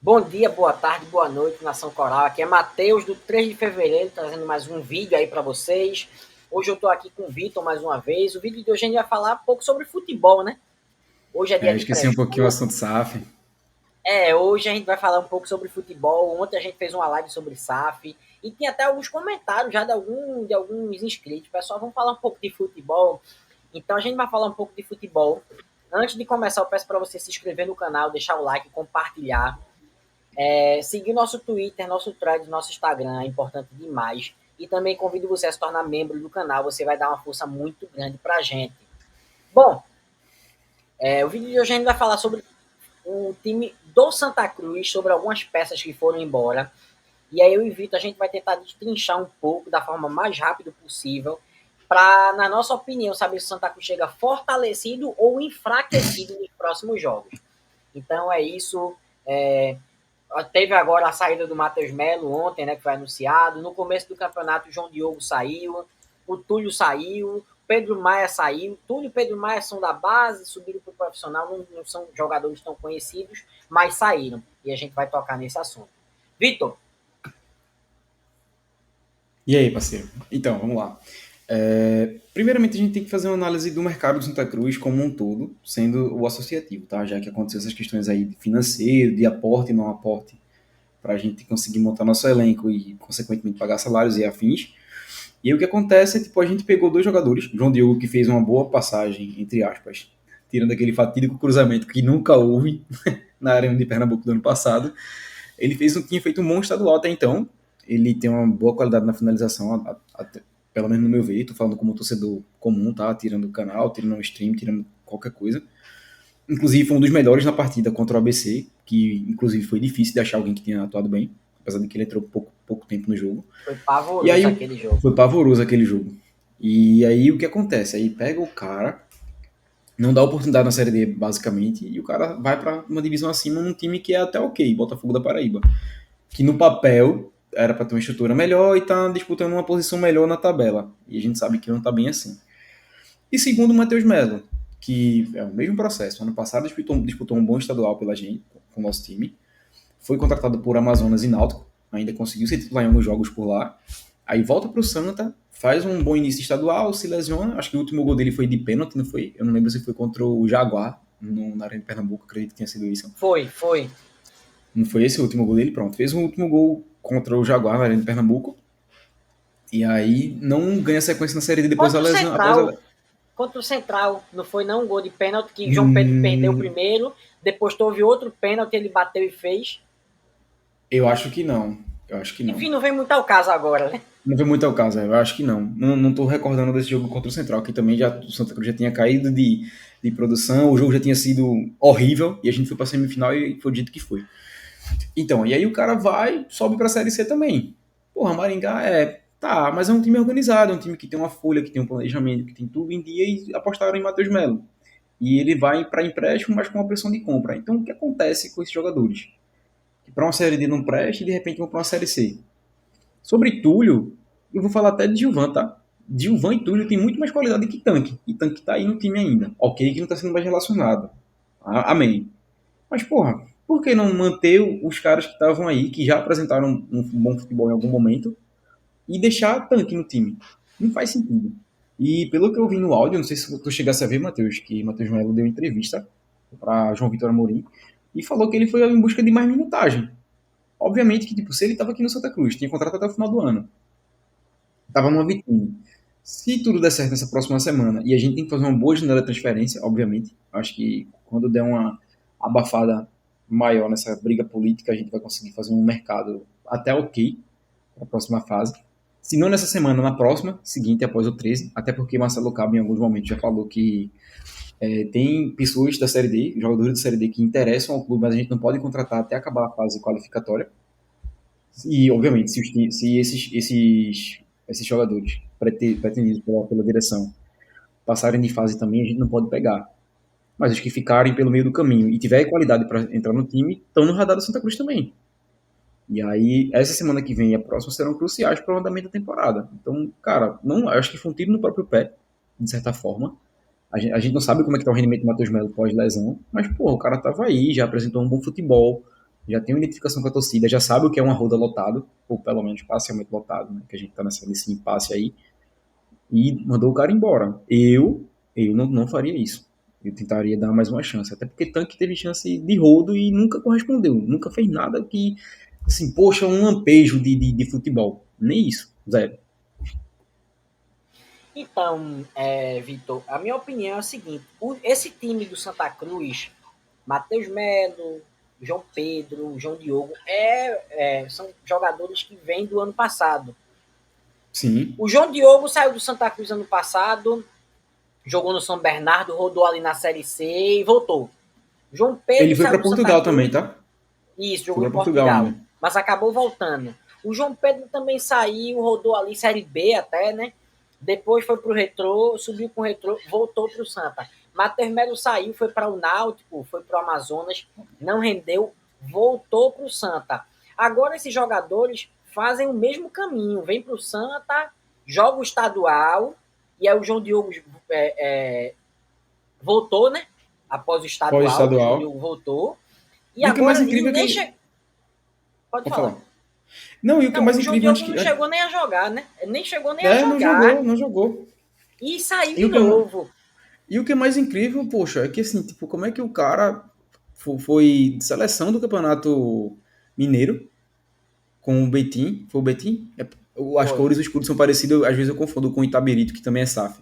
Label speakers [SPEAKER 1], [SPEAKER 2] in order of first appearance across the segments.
[SPEAKER 1] Bom dia, boa tarde, boa noite, Nação Coral. Aqui é Matheus, do 3 de fevereiro, trazendo mais um vídeo aí para vocês. Hoje eu estou aqui com o Vitor mais uma vez. O vídeo de hoje a gente vai falar um pouco sobre futebol, né? Hoje é dia
[SPEAKER 2] Eu
[SPEAKER 1] de
[SPEAKER 2] esqueci um pouquinho o
[SPEAKER 1] pré-jogo.
[SPEAKER 2] assunto SAF.
[SPEAKER 1] Hoje a gente vai falar um pouco sobre futebol. Ontem a gente fez uma live sobre SAF e tem até alguns comentários já de alguns inscritos. Pessoal, vamos falar um pouco de futebol. Então a gente vai falar um pouco de futebol. Antes de começar, eu peço para você se inscrever no canal, deixar o like, compartilhar. Seguir nosso Twitter, nosso thread, nosso Instagram, é importante demais. E também convido você a se tornar membro do canal, você vai dar uma força muito grande pra gente. Bom, o vídeo de hoje a gente vai falar sobre o time do Santa Cruz, sobre algumas peças que foram embora. E aí eu invito, a gente vai tentar destrinchar um pouco da forma mais rápida possível, para, na nossa opinião, saber se o Santa Cruz chega fortalecido ou enfraquecido nos próximos jogos. Então é isso. É, Teve agora a saída do Matheus Melo ontem, né, que foi anunciado. No começo do campeonato, o João Diogo saiu, o Túlio saiu, Pedro Maia saiu. Túlio e Pedro Maia são da base, subiram para o profissional, não são jogadores tão conhecidos, mas saíram. E a gente vai tocar nesse assunto. Vitor,
[SPEAKER 2] E aí, parceiro? Então, vamos lá. Primeiramente, a gente tem que fazer uma análise do mercado do Santa Cruz como um todo, sendo o associativo, tá? Já que aconteceu essas questões aí de financeiro, de aporte e não aporte, para a gente conseguir montar nosso elenco e, consequentemente, pagar salários e afins. E aí, o que acontece é, tipo, a gente pegou dois jogadores, João Diogo, que fez uma boa passagem, entre aspas, tirando aquele fatídico cruzamento que nunca houve na Arena de Pernambuco do ano passado. Ele tinha feito um bom estadual até então. Ele tem uma boa qualidade na finalização, pelo menos no meu ver. Tô falando como torcedor comum, tá? Tirando o canal, tirando o stream, tirando qualquer coisa. Inclusive, foi um dos melhores na partida contra o ABC, que inclusive foi difícil de achar alguém que tinha atuado bem, apesar de que ele entrou pouco tempo no jogo.
[SPEAKER 1] foi
[SPEAKER 2] E
[SPEAKER 1] pavoroso
[SPEAKER 2] aí
[SPEAKER 1] aquele jogo.
[SPEAKER 2] foi pavoroso aquele jogo. E aí o que acontece? Aí pega o cara, não dá oportunidade na Série D, basicamente, e o cara vai para uma divisão acima num time que é até ok, Botafogo da Paraíba, que no papel era para ter uma estrutura melhor e tá disputando uma posição melhor na tabela. E a gente sabe que não tá bem assim. E segundo o Matheus Melo, que é o mesmo processo. Ano passado disputou um bom estadual pela gente, com o nosso time. Foi contratado por Amazonas e Náutico, ainda conseguiu ser titular em alguns jogos por lá. Aí volta pro Santa, faz um bom início estadual, se lesiona. Acho que o último gol dele foi de pênalti, não foi? Eu não lembro se foi contra o Jaguar, na Arena de Pernambuco, acredito que tenha sido isso.
[SPEAKER 1] Foi.
[SPEAKER 2] Não foi esse o último gol dele? Pronto. Fez um último gol contra o Jaguar na Arena de Pernambuco. E aí não ganha sequência na Série D depois da
[SPEAKER 1] Contra o
[SPEAKER 2] lesão. Após a...
[SPEAKER 1] Central, contra o Central, não foi não um gol de pênalti que João Pedro perdeu o
[SPEAKER 2] Hum,
[SPEAKER 1] primeiro, depois teve outro pênalti, ele bateu e fez.
[SPEAKER 2] eu acho que não. Eu acho que não.
[SPEAKER 1] Enfim, não vem muito ao caso agora, né?
[SPEAKER 2] Não vem muito ao caso, eu acho que não. Não tô recordando desse jogo contra o Central, que também já, o Santa Cruz já tinha caído de produção, o jogo já tinha sido horrível, e a gente foi pra semifinal e foi dito que foi. Então, e aí o cara vai, sobe pra Série C também. Porra, Maringá tá, mas é um time organizado, é um time que tem uma folha, que tem um planejamento, que tem tudo em dia e apostaram em Matheus Melo. E ele vai para empréstimo, mas com uma pressão de compra. Então, o que acontece com esses jogadores? Que para uma Série D não presta e de repente vão para uma Série C. Sobre Túlio, eu vou falar até de Gilvan, tá? Gilvan e Túlio tem muito mais qualidade que Tanque. E Tanque tá aí no time ainda. Ok, que não tá sendo mais relacionado. Amém. Mas, porra, por que não manter os caras que estavam aí, que já apresentaram um bom futebol em algum momento, e deixar Tanque no time? Não faz sentido. E pelo que eu vi no áudio, não sei se tu chegasse a ver, Matheus, que Matheus Melo deu entrevista para João Vitor Amorim e falou que ele foi em busca de mais minutagem. Obviamente que, tipo, se ele estava aqui no Santa Cruz, tinha contrato até o final do ano, estava numa vitrine. Se tudo der certo nessa próxima semana, e a gente tem que fazer uma boa janela de transferência, obviamente, acho que quando der uma abafada maior nessa briga política, a gente vai conseguir fazer um mercado até ok para a próxima fase. Se não nessa semana, na próxima, seguinte, após o 13, até porque Marcelo Cabo em alguns momentos já falou que tem pessoas da Série D, jogadores da Série D que interessam ao clube, mas a gente não pode contratar até acabar a fase qualificatória. E, obviamente, se esses jogadores pretendidos pela direção passarem de fase também, a gente não pode pegar. Mas os que ficarem pelo meio do caminho e tiverem qualidade para entrar no time, estão no radar do Santa Cruz também. E aí, essa semana que vem e a próxima serão cruciais para o andamento da temporada. Então, cara, não, acho que foi um tiro no próprio pé, de certa forma. A gente não sabe como é que tá o rendimento do Matheus Melo pós-lesão, mas, pô, o cara tava aí, já apresentou um bom futebol, já tem uma identificação com a torcida, já sabe o que é uma roda lotado, ou pelo menos parcialmente lotado, né? Que a gente tá nesse impasse aí, e mandou o cara embora. Eu não faria isso. Eu tentaria dar mais uma chance, até porque Tanque teve chance de rodo e nunca correspondeu, nunca fez nada que, assim, poxa, um lampejo de futebol. Nem isso, zero.
[SPEAKER 1] Então, Vitor, a minha opinião é a seguinte: esse time do Santa Cruz, Matheus Melo, João Pedro, João Diogo, são jogadores que vêm do ano passado.
[SPEAKER 2] Sim.
[SPEAKER 1] O João Diogo saiu do Santa Cruz ano passado, jogou no São Bernardo, rodou ali na Série C e voltou. João
[SPEAKER 2] Ele
[SPEAKER 1] Pedro
[SPEAKER 2] foi
[SPEAKER 1] saiu
[SPEAKER 2] para
[SPEAKER 1] do Santa
[SPEAKER 2] Portugal também,
[SPEAKER 1] Cruz,
[SPEAKER 2] tá?
[SPEAKER 1] isso,
[SPEAKER 2] Foi
[SPEAKER 1] jogou em
[SPEAKER 2] para Portugal
[SPEAKER 1] Portugal,
[SPEAKER 2] ainda.
[SPEAKER 1] mas acabou voltando. O João Pedro também saiu, rodou ali Série B até, né? Depois foi pro Retrô, subiu com o Retrô, voltou pro Santa. Matheus Melo saiu, foi para o Náutico, foi pro Amazonas, não rendeu, voltou pro Santa. Agora esses jogadores fazem o mesmo caminho, vem pro Santa, joga o estadual, e aí o João Diogo voltou, né? Após o estadual, o João
[SPEAKER 2] Pós-estadual.
[SPEAKER 1] Diogo voltou. E
[SPEAKER 2] E o que é mais
[SPEAKER 1] agora, e
[SPEAKER 2] incrível é
[SPEAKER 1] nem
[SPEAKER 2] que.
[SPEAKER 1] che... Pode
[SPEAKER 2] Pode
[SPEAKER 1] falar.
[SPEAKER 2] falar. Não, e o que é
[SPEAKER 1] Não,
[SPEAKER 2] mais
[SPEAKER 1] o João
[SPEAKER 2] incrível antes
[SPEAKER 1] Diogo
[SPEAKER 2] que.
[SPEAKER 1] não chegou nem a jogar, né? Nem chegou nem a
[SPEAKER 2] É, não
[SPEAKER 1] jogar.
[SPEAKER 2] jogou, não jogou.
[SPEAKER 1] E saiu
[SPEAKER 2] E
[SPEAKER 1] de
[SPEAKER 2] o que é,
[SPEAKER 1] novo.
[SPEAKER 2] e o que é mais incrível, poxa, é que assim, tipo, como é que o cara foi de seleção do Campeonato Mineiro com o Betim? Foi o Betim? As
[SPEAKER 1] Foi.
[SPEAKER 2] cores e os escudos são parecidos, às vezes eu confundo com o Itabirito, que também é SAF.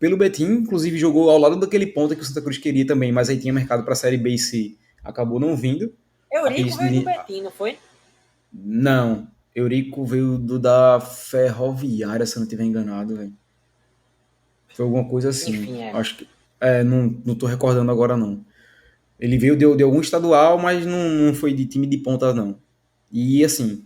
[SPEAKER 2] Pelo Betim, inclusive jogou ao lado daquele ponta que o Santa Cruz queria também, mas aí tinha mercado para a Série B e C, acabou não vindo.
[SPEAKER 1] Eurico
[SPEAKER 2] Acredito
[SPEAKER 1] veio do
[SPEAKER 2] de...
[SPEAKER 1] Betim, não foi?
[SPEAKER 2] Não, Eurico veio da Ferroviária, se eu não estiver enganado, velho. Foi alguma coisa assim.
[SPEAKER 1] Enfim,
[SPEAKER 2] Acho que. Não tô recordando agora, não. Ele veio de algum estadual, mas não foi de time de ponta, não. E assim,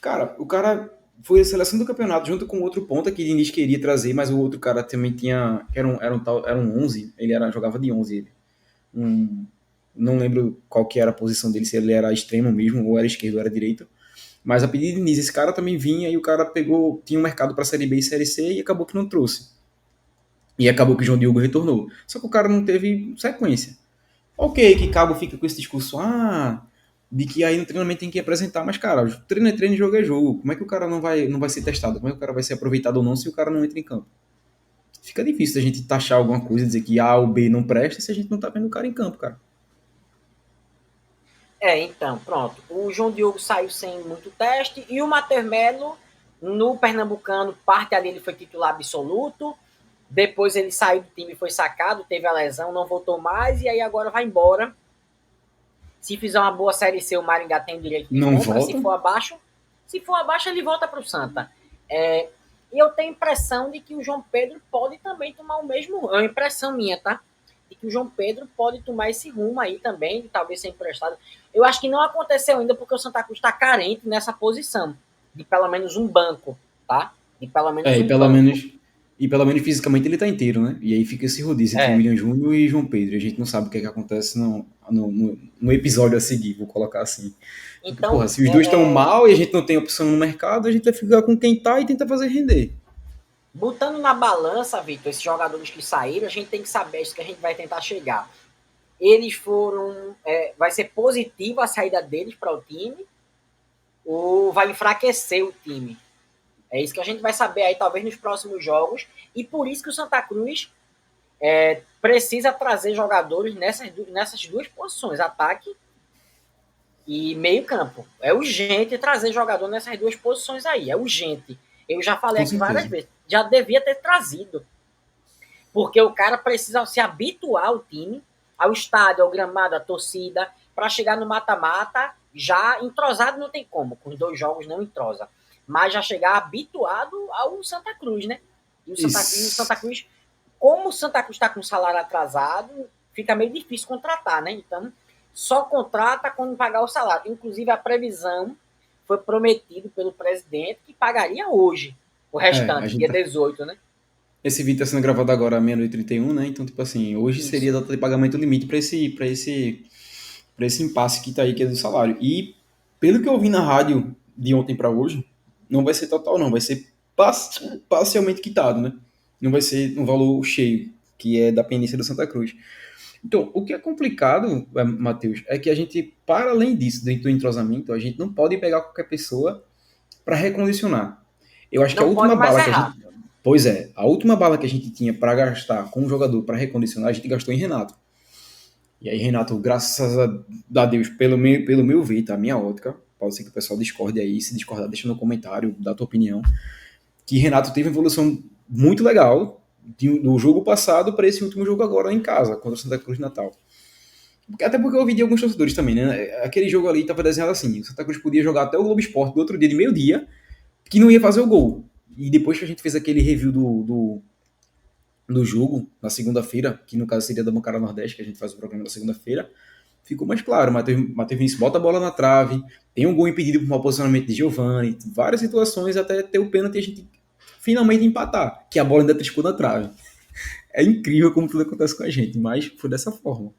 [SPEAKER 2] cara, o cara foi a seleção do campeonato junto com outro ponta que Diniz queria trazer, mas o outro cara também tinha. Era um 11, jogava de 11 ele. Um, não lembro qual que era a posição dele, se ele era extremo mesmo, ou era esquerdo, ou era direito. Mas a pedido de Diniz, esse cara também vinha e o cara pegou, tinha um mercado para Série B e Série C e acabou que não trouxe. E acabou que o João Diogo retornou. Só que o cara não teve sequência. Ok, que Cabo fica com esse discurso, de que aí no treinamento tem que apresentar, mas cara, treino é treino, jogo é jogo. Como é que o cara não vai ser testado? Como é que o cara vai ser aproveitado ou não se o cara não entra em campo? Fica difícil a gente taxar alguma coisa, dizer que A ou B não presta se a gente não tá vendo o cara em campo, cara.
[SPEAKER 1] Então, pronto. O João Diogo saiu sem muito teste e o Matheus Melo, no Pernambucano, parte ali ele foi titular absoluto. Depois ele saiu do time, foi sacado, teve a lesão, não voltou mais e aí agora vai embora. Se fizer uma boa Série C, o Maringá tem direito de
[SPEAKER 2] Não
[SPEAKER 1] compra.
[SPEAKER 2] volta?
[SPEAKER 1] Se for abaixo ele volta para o Santa. E eu tenho a impressão de que o João Pedro pode também tomar o mesmo. É uma impressão minha, tá? De que o João Pedro pode tomar esse rumo aí também, de talvez ser emprestado. Eu acho que não aconteceu ainda porque o Santa Cruz está carente nessa posição, de pelo menos um banco, tá? De pelo menos
[SPEAKER 2] É, e
[SPEAKER 1] um
[SPEAKER 2] pelo
[SPEAKER 1] banco.
[SPEAKER 2] menos, e pelo menos fisicamente ele tá inteiro, né? E aí fica esse rodízio entre
[SPEAKER 1] É.
[SPEAKER 2] William Júnior e João Pedro. A gente não sabe o que é que acontece no episódio a seguir, vou colocar assim. Porque, porra,
[SPEAKER 1] Então,
[SPEAKER 2] se os dois estão mal e a gente não tem opção no mercado, a gente vai ficar com quem tá e tenta fazer render.
[SPEAKER 1] botando na balança, Vitor, esses jogadores que saíram, a gente tem que saber isso que a gente vai tentar chegar. Eles foram. Vai ser positivo a saída deles para o time ou vai enfraquecer o time? É isso que a gente vai saber aí, talvez, nos próximos jogos. E por isso que o Santa Cruz precisa trazer jogadores nessas duas posições, ataque e meio campo. É urgente trazer jogador nessas duas posições aí, é urgente. Eu já falei
[SPEAKER 2] Com
[SPEAKER 1] aqui várias
[SPEAKER 2] certeza.
[SPEAKER 1] vezes, já devia ter trazido, porque o cara precisa se habituar ao time, ao estádio, ao gramado, à torcida, para chegar no mata-mata já entrosado não tem como, com os dois jogos não entrosa, mas já chegar habituado ao Santa Cruz, né? E o
[SPEAKER 2] Isso.
[SPEAKER 1] Santa Cruz, como o Santa Cruz está com salário atrasado, fica meio difícil contratar, né? Então, só contrata quando pagar o salário. Inclusive, a previsão foi prometido pelo presidente que pagaria hoje o
[SPEAKER 2] A
[SPEAKER 1] restante,
[SPEAKER 2] gente
[SPEAKER 1] dia
[SPEAKER 2] tá.
[SPEAKER 1] 18, né?
[SPEAKER 2] Esse vídeo tá sendo gravado agora às meia-noite e 31, né? Então, tipo assim, hoje seria
[SPEAKER 1] Isso.
[SPEAKER 2] a data de pagamento limite para esse impasse que tá aí, que é do salário. E, pelo que eu vi na rádio de ontem para hoje, não vai ser total, não. Vai ser parcialmente quitado, né? Não vai ser um valor cheio, que é da pendência do Santa Cruz. Então, o que é complicado, Matheus, é que a gente, para além disso, dentro do entrosamento, a gente não pode pegar qualquer pessoa para recondicionar. Eu acho que a
[SPEAKER 1] Não
[SPEAKER 2] última
[SPEAKER 1] pode mais
[SPEAKER 2] bala que a gente.
[SPEAKER 1] errar.
[SPEAKER 2] Pois é, a última bala que a gente tinha para gastar com um jogador para recondicionar, a gente gastou em Renato. E aí, Renato, graças a Deus, pelo meu ver, tá? Minha ótica, pode ser que o pessoal discorde aí, se discordar, deixa no comentário, dá a tua opinião, que Renato teve uma evolução muito legal do jogo passado para esse último jogo agora em casa, contra o Santa Cruz de Natal. Até porque eu ouvi de alguns torcedores também, né? Aquele jogo ali estava desenhado assim, o Santa Cruz podia jogar até o Globo Esporte do outro dia de meio-dia, que não ia fazer o gol. E depois que a gente fez aquele review do jogo, na segunda-feira, que no caso seria da Bancada Nordeste, que a gente faz o programa na segunda-feira, ficou mais claro. Matheus Vinícius bota a bola na trave, tem um gol impedido por mau posicionamento de Giovani, várias situações até ter o pênalti e a gente finalmente empatar, que a bola ainda triscou na trave. É incrível como tudo acontece com a gente, mas foi dessa forma.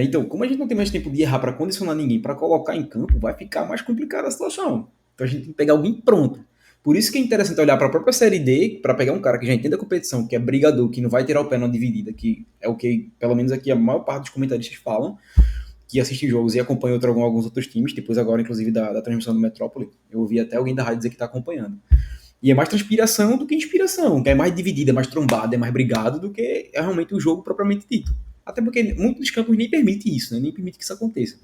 [SPEAKER 2] Então, como a gente não tem mais tempo de errar para condicionar ninguém, para colocar em campo, vai ficar mais complicada a situação. Então a gente tem que pegar alguém pronto. Por isso que é interessante olhar para a própria Série D, para pegar um cara que já entende a competição, que é brigador, que não vai tirar o pé na dividida, que é o que, pelo menos aqui, a maior parte dos comentaristas falam, que assistem jogos e acompanham alguns outros times, depois agora, inclusive, da transmissão do Metrópole. Eu ouvi até alguém da rádio dizer que está acompanhando. E é mais transpiração do que inspiração, que é mais dividida, é mais trombada, é mais brigado do que é realmente o jogo propriamente dito. Até porque muitos dos campos nem permite isso, né? Nem permite que isso aconteça.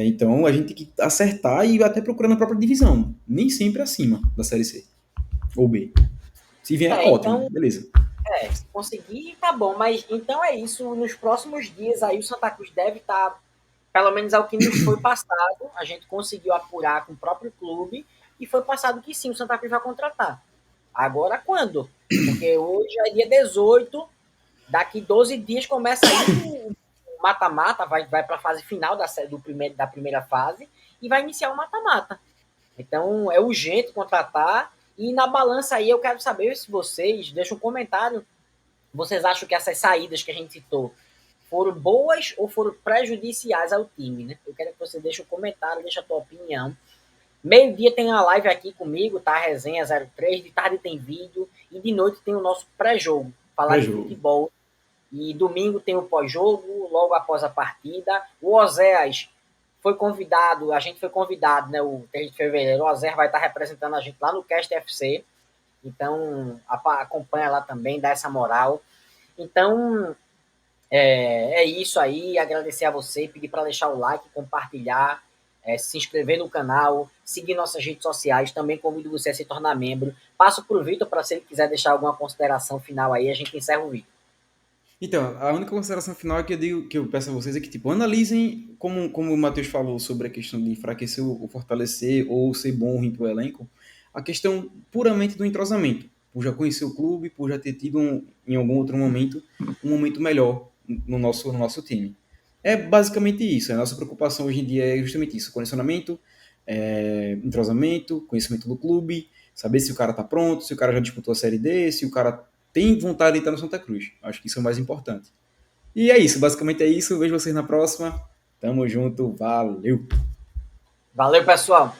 [SPEAKER 2] Então a gente tem que acertar e até procurar na própria divisão. Nem sempre acima da Série C ou B. Se vier, ótimo,
[SPEAKER 1] Então,
[SPEAKER 2] beleza.
[SPEAKER 1] se conseguir, tá bom. Mas então é isso. Nos próximos dias aí o Santa Cruz deve estar, pelo menos ao que nos foi passado, a gente conseguiu apurar com o próprio clube e foi passado que sim, o Santa Cruz vai contratar. Agora quando? Porque hoje é dia 18, daqui 12 dias começa aí o mata-mata, vai para a fase final da primeira fase e vai iniciar o mata-mata. Então é urgente contratar. E na balança aí eu quero saber se vocês deixam um comentário. Vocês acham que essas saídas que a gente citou foram boas ou foram prejudiciais ao time, né? Eu quero que você deixe um comentário, deixe a tua opinião. Meio-dia tem a live aqui comigo, tá? Resenha 03, de tarde tem vídeo e de noite tem o nosso pré-jogo, falar de
[SPEAKER 2] Pré-jogo.
[SPEAKER 1] futebol. E domingo tem o pós-jogo, logo após a partida. O Oséias foi convidado, a gente foi convidado, né? O 3 de fevereiro, o Oséias vai estar representando a gente lá no Cast FC. Então, acompanha lá também, dá essa moral. Então, é isso aí. Agradecer a você, pedir para deixar o like, compartilhar, se inscrever no canal, seguir nossas redes sociais. Também convido você a se tornar membro. Passo para o Vitor para, se ele quiser deixar alguma consideração final aí, a gente encerra o vídeo.
[SPEAKER 2] Então, a única consideração final que eu digo, que eu peço a vocês é que, tipo, analisem, como o Matheus falou sobre a questão de enfraquecer ou fortalecer, ou ser bom ou ruim pro elenco, a questão puramente do entrosamento, por já conhecer o clube, por já ter tido, em algum outro momento, um momento melhor no nosso time. É basicamente isso, a nossa preocupação hoje em dia é justamente isso, condicionamento, entrosamento, conhecimento do clube, saber se o cara tá pronto, se o cara já disputou a Série D, se o cara tem vontade de estar no Santa Cruz. Acho que isso é o mais importante. E é isso, basicamente é isso. Vejo vocês na próxima. Tamo junto, valeu!
[SPEAKER 1] Valeu, pessoal!